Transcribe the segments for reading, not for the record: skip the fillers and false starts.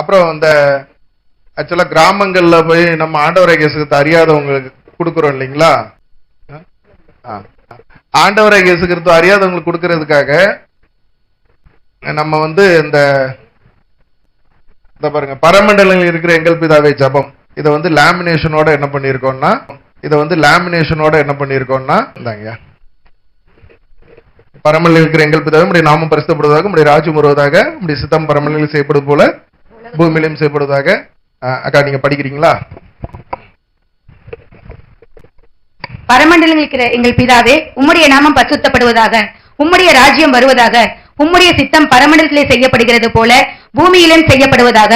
அப்புறம் இந்த ஆக்சுவலா கிராமங்கள்ல போய் நம்ம ஆண்டவரை இயேசுக்கு அறியாதவங்களுக்கு கொடுக்குறோம் இல்லைங்களா? ஆண்டவரை இயேசு கிறிஸ்து அறியாதவங்களுக்கு கொடுக்கறதுக்காக நம்ம இந்த பாருங்க, பரமண்டலங்களில் இருக்கிற எங்கள் பிதாவே ஜபம், இதை லேமினேஷனோட என்ன பண்ணிருக்கோம்னா இந்தாங்க, பரமண்டலில் இருக்கிற எங்கள் பிதாவே உம்முடைய நாமம் பரிசுத்தப்படுவதாக, உம்முடைய ராஜ்யம் வருவதாக, உம்முடைய சித்தம் பரமண்டலில் செய்யப்படுவது போல பூமியிலும் செய்யப்படுவதாக. அக்கா நீங்க படிக்கிறீங்களா? பரமண்டலில் இருக்கிற எங்கள் பிதாவே உம்முடைய நாமம் பரிசுத்தப்படுவதாக, உம்முடைய ராஜ்யம் வருவதாக, உம்முடைய சித்தம் பரமண்டலத்திலே செய்யப்படுகிறது போல பூமியிலும் செய்யப்படுவதாக.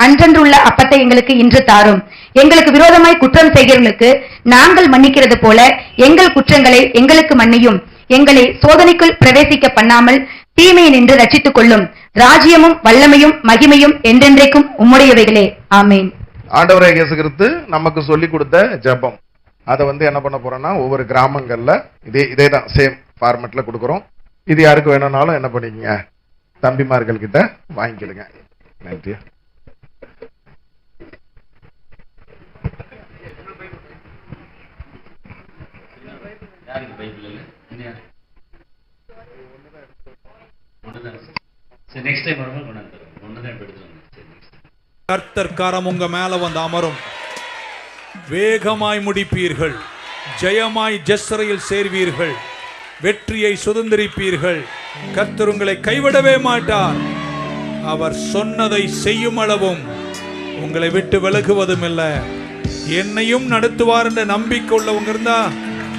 அன்றன்றுள்ள அப்பத்தை எங்களுக்கு இன்று தாரும். எங்களுக்கு விரோதமாய் குற்றம் செய்கிறவர்களுக்கு நாங்கள் மன்னிக்கிறது போல எங்கள் குற்றங்களை எங்களுக்கு மன்னியும். எங்களை சோதனைக்குள் பிரவேசிக்க பண்ணாமல் தீமையை நின்று ரட்சித்துக் கொள்ளும். ராஜ்யமும் வல்லமையும் மகிமையும் என்றென்றைக்கும் உம்முடையவைகளே. ஆமேன். ஆண்டவரே இயேசு கிறிஸ்து நமக்கு சொல்லி கொடுத்த ஜெபம், அதை என்ன பண்ண போறோம்னா ஒவ்வொரு கிராமங்கள்ல இதே தான் சேம் ஃபார்மேட்ல கொடுக்குறோம். இது யாருக்கு வேணும்னாலும் என்ன பண்ணிக்கங்க, தம்பிமார்கள் கிட்ட வாங்கிக்கிடுங்க. நன்றி. கர்த்தர் கரம் உங்க மேல வந்து அமரும். வேகமாய் முடிப்பீர்கள், ஜெயமாய் ஜெஸ்ரையில் சேர்வீர்கள், வெற்றியை சுதந்திரிப்பீர்கள். கர்த்தர் உங்களை கைவிடவே மாட்டார். அவர் சொன்னதை செய்யும் அளவும் உங்களை விட்டு விலகுவதும் இல்லை. என்னையும் நடத்துவார் என்ற நம்பிக்கை உள்ளவங்க இருந்தா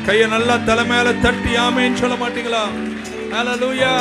கையை நல்லா தலை மேல தட்டி ஆமேன்னு சொல்ல மாட்டீங்களா? ஹல்லேலூயா.